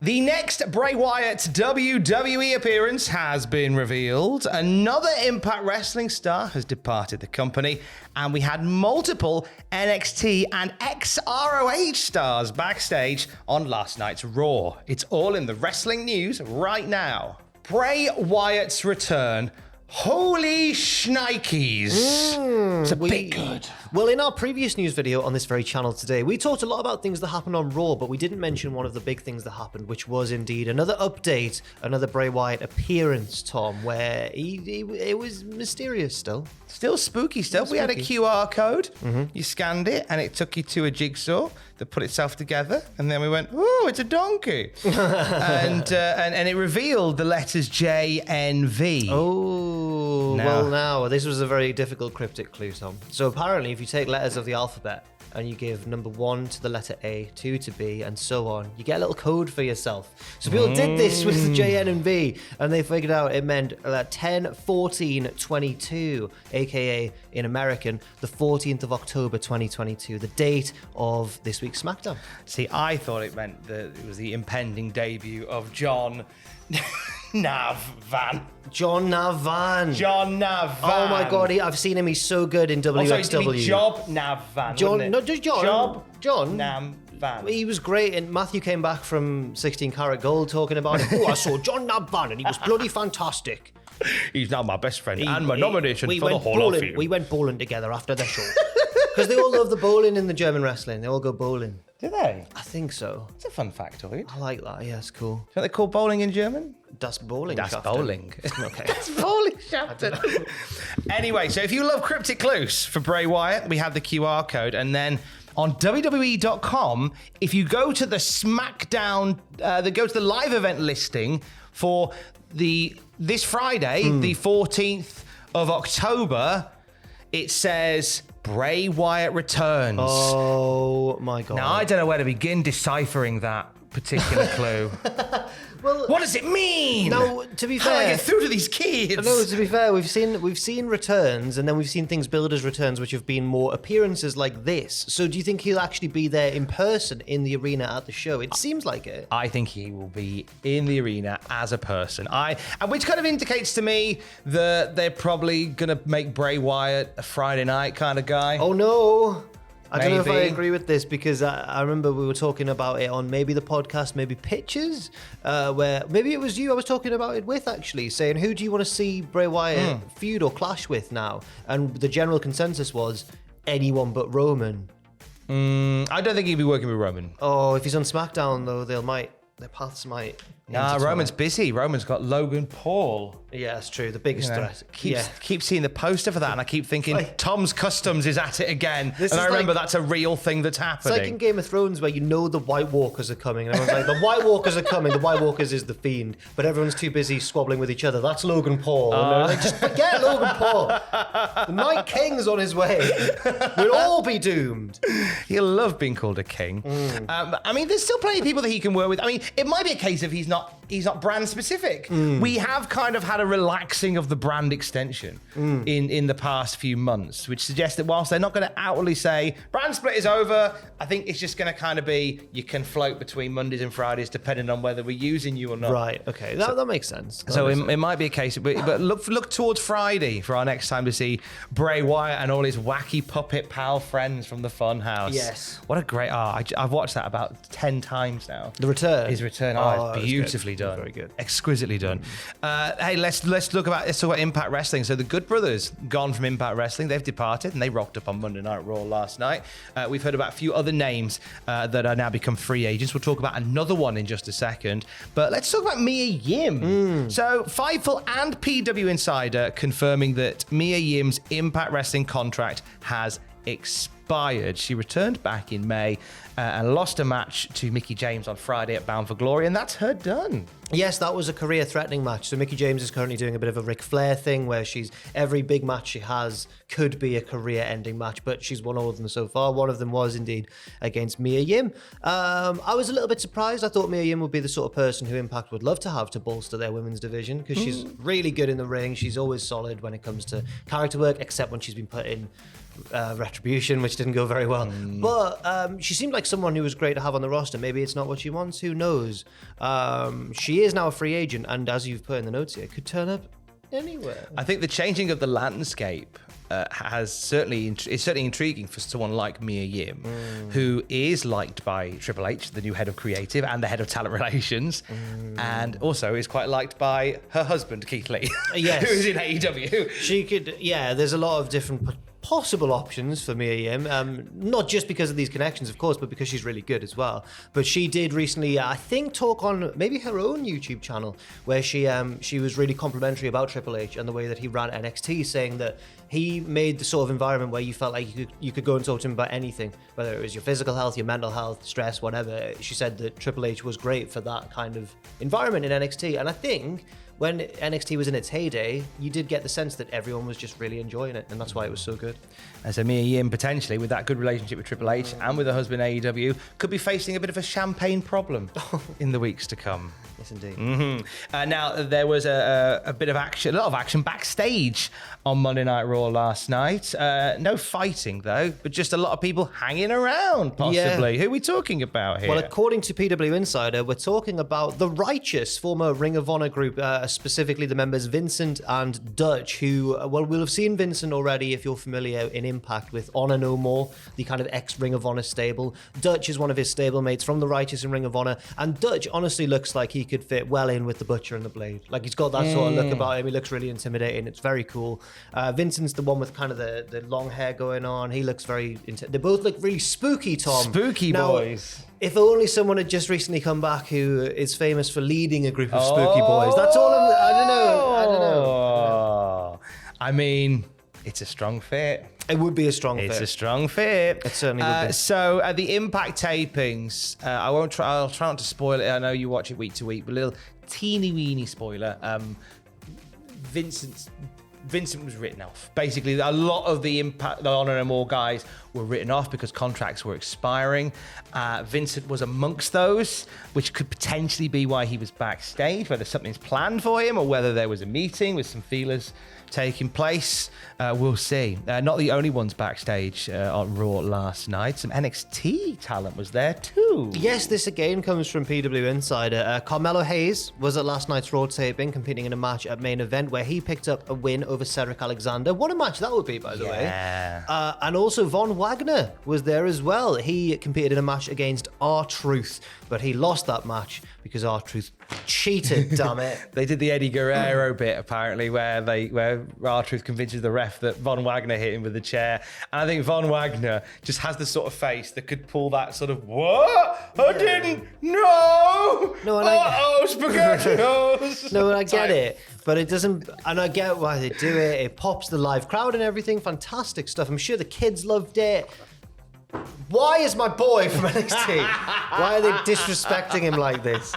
The next Bray Wyatt WWE appearance has been revealed. Another Impact Wrestling star has departed the company, and we had multiple NXT and Ex-ROH stars backstage on last night's Raw. It's all in the wrestling news right now. Bray Wyatt's return. Holy shnikes. It's a bit good. Well, in our previous news video on this very channel today, we talked a lot about things that happened on Raw, but we didn't mention one of the big things that happened, which was indeed another update, another Bray Wyatt appearance, Tom, where it was mysterious still. Still spooky still. We had a QR code. You scanned it and it took you to a jigsaw that put itself together. And then we went, oh, it's a donkey. and it revealed the letters JNV. Oh, well now, this was a very difficult cryptic clue, Tom. So apparently, if you take letters of the alphabet and you give number 1 to the letter A, 2 to B, and so on, you get a little code for yourself. So people did this with the JN and V, and they figured out it meant 10, 14, 22, aka in American, the 14th of October 2022, the date of this week's SmackDown. See, I thought it meant that it was the impending debut of John Nav-Van. John Nav-Van. John Nav-Van. Oh my God, I've seen him. He's so good in WXW. Oh, Job Nav-Van. John, not just John. John Nav-Van. He was great, and Matthew came back from 16 Karat Gold talking about it. Oh, I saw John Nav-Van, and he was bloody fantastic. He's now my best friend and my nomination for the Hall of Fame. We went bowling together after the show. Because they all love the bowling in the German wrestling. They all go bowling. Do they? I think so. It's a fun factoid. I like that. Yeah, it's cool. Do you know what they call bowling in German? Das Bowling. Das Bowling. Okay. Das Bowling Shafted. Anyway, so if you love cryptic clues for Bray Wyatt, we have the QR code. And then on WWE.com, if you go to the SmackDown, go to the live event listing for this Friday, the 14th of October, it says Bray Wyatt returns. Oh my God. Now, I don't know where to begin deciphering that particular clue. Well, what does it mean? No, to be fair, how do I get through to these kids? No, to be fair, we've seen returns, and then we've seen things billed as returns, which have been more appearances like this. So, do you think he'll actually be there in person in the arena at the show? It seems like it. I think he will be in the arena as a person. Which kind of indicates to me that they're probably gonna make Bray Wyatt a Friday night kind of guy. Oh no. I don't know if I agree with this, because I remember we were talking about it on maybe the podcast, maybe Pictures, where maybe it was you I was talking about it with, actually, saying, who do you want to see Bray Wyatt feud or clash with now? And the general consensus was anyone but Roman. I don't think he'd be working with Roman. Oh, if he's on SmackDown, though, their paths might... Nah, Roman's busy. Roman's got Logan Paul. Yeah, that's true. The biggest threat. Keep seeing the poster for that, and I keep thinking, Tom's Customs is at it again. And I remember that's a real thing that's happening. It's like in Game of Thrones, where you know the White Walkers are coming. And everyone's like, the White Walkers are coming. The White Walkers is the Fiend. But everyone's too busy squabbling with each other. That's Logan Paul. And they're like, just forget Logan Paul. The Night King's on his way. We'll all be doomed. He'll love being called a king. I mean, there's still plenty of people that he can work with. I mean, it might be a case of he's not brand specific. We have kind of had a relaxing of the brand extension in the past few months, which suggests that whilst they're not going to outwardly say brand split is over, I think it's just going to kind of be, you can float between Mondays and Fridays depending on whether we're using you or not. Right. Okay. That makes sense. It might be a case, but look towards Friday for our next time to see Bray Wyatt and all his wacky puppet pal friends from the Funhouse. Yes. What a great I've watched that about 10 times now. The return. His return. It's beautifully done. Very good. Exquisitely done. Hey, let's talk about Impact Wrestling. So the Good Brothers gone from Impact Wrestling. They've departed, and they rocked up on Monday Night Raw last night. We've heard about a few other names that are now become free agents. We'll talk about another one in just a second. But let's talk about Mia Yim. So Fightful and PW Insider confirming that Mia Yim's Impact Wrestling contract has expired. She returned back in May and lost a match to Mickie James on Friday at Bound for Glory, and that's her done. Yes, that was a career-threatening match. So Mickie James is currently doing a bit of a Ric Flair thing, where every big match she has could be a career-ending match, but she's won all of them so far. One of them was indeed against Mia Yim. I was a little bit surprised. I thought Mia Yim would be the sort of person who Impact would love to have to bolster their women's division, because she's really good in the ring. She's always solid when it comes to character work, except when she's been put in Retribution, which didn't go very well. But she seemed like someone who was great to have on the roster. Maybe it's not what she wants. Who knows? She is now a free agent, and as you've put in the notes here, could turn up anywhere. I think the changing of the landscape is certainly intriguing for someone like Mia Yim, who is liked by Triple H, the new head of creative and the head of talent relations, and also is quite liked by her husband Keith Lee, Yes. who is in AEW. She could, there's a lot of different possible options for Mia Yim, not just because of these connections, of course, but because she's really good as well. But she did recently, I think, talk on maybe her own YouTube channel, where she was really complimentary about Triple H and the way that he ran NXT, saying that he made the sort of environment where you felt like you could go and talk to him about anything, whether it was your physical health, your mental health, stress, whatever. She said that Triple H was great for that kind of environment in NXT, and I think when NXT was in its heyday, you did get the sense that everyone was just really enjoying it, and that's why it was so good. And so Mia Yim, potentially, with that good relationship with Triple H and with her husband AEW, could be facing a bit of a champagne problem in the weeks to come. Yes, indeed. Mm-hmm. Now, there was a lot of action backstage on Monday Night Raw last night. No fighting, though, but just a lot of people hanging around, possibly. Yeah. Who are we talking about here? Well, according to PW Insider, we're talking about the Righteous, former Ring of Honor group, specifically the members Vincent and Dutch, who, well, we'll have seen Vincent already if you're familiar in Impact with Honor No More, the kind of ex-Ring of Honor stable. Dutch is one of his stablemates from the Righteous in Ring of Honor, and Dutch honestly looks like he could fit well in with the Butcher and the Blade. Like, he's got that sort of look about him. He looks really intimidating. It's very cool. Vincent's the one with kind of the long hair going on. He looks very... They both look really spooky, Tom. Spooky now, boys. If only someone had just recently come back who is famous for leading a group of spooky boys. That's all I don't know. I mean, it's a strong fit. It would be a strong fit. It's a strong fit. It certainly would be. So at the Impact tapings, I'll try not to spoil it. I know you watch it week to week, but a little teeny weeny spoiler. Vincent was written off. Basically, a lot of the Impact, the Honor No More guys were written off because contracts were expiring. Vincent was amongst those, which could potentially be why he was backstage, whether something's planned for him or whether there was a meeting with some feelers taking place. We'll see. Not the only ones backstage on Raw last night. Some NXT talent was there too. Yes, this again comes from PW Insider. Carmelo Hayes was at last night's Raw taping, competing in a match at Main Event where he picked up a win over Cedric Alexander. What a match that would be, by the way. And also Von Wagner was there as well. He competed in a match against R-Truth, but he lost that match because R-Truth cheated, damn it. They did the Eddie Guerrero bit, apparently, where R-Truth convinces the ref that Von Wagner hit him with the chair. And I think Von Wagner just has the sort of face that could pull that sort of, what? I didn't know! SpaghettiOs! No, I get it. But it doesn't, and I get why they do it. It pops the live crowd and everything. Fantastic stuff. I'm sure the kids loved it. Why is my boy from NXT? Why are they disrespecting him like this?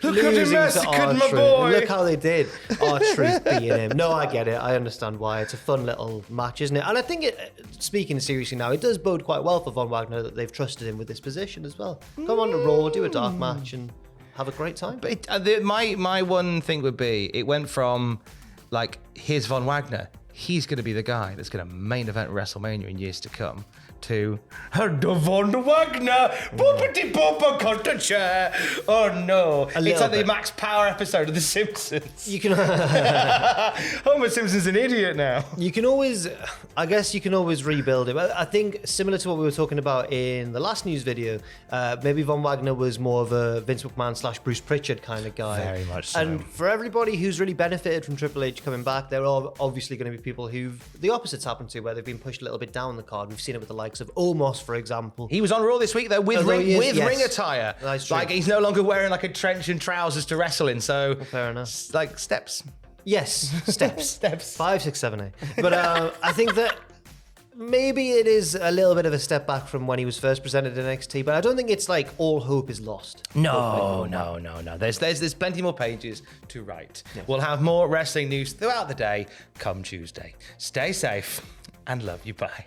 Look how they massacred my boy. Look how they did. R-Truth being him. No, I get it. I understand why. It's a fun little match, isn't it? And I think, speaking seriously now, it does bode quite well for Von Wagner that they've trusted him with this position as well. Come on to Raw, do a dark match, and have a great time. But my one thing would be, it went from, like, here's Von Wagner. He's going to be the guy that's going to main event WrestleMania in years to come, to Von Wagner, boopity boopa cut a chair. Oh no. It's like the Max Power episode of The Simpsons. You can Homer Simpson's an idiot now. You can always, I guess you can always rebuild it. I think similar to what we were talking about in the last news video, maybe Von Wagner was more of a Vince McMahon / Bruce Pritchard kind of guy. Very much so. And for everybody who's really benefited from Triple H coming back, there are obviously going to be people who the opposite's happened to, where they've been pushed a little bit down the card. We've seen it with the likes of Omos, for example. He was on Raw this week though with ring attire. That's true. Like, he's no longer wearing like a trench and trousers to wrestle in. So fair enough. Like steps. Yes, steps. Steps. 5, 6, 7, 8. But I think that maybe it is a little bit of a step back from when he was first presented in NXT, but I don't think it's like all hope is lost. No. There's plenty more pages to write. Yes. We'll have more wrestling news throughout the day come Tuesday. Stay safe and love you. Bye.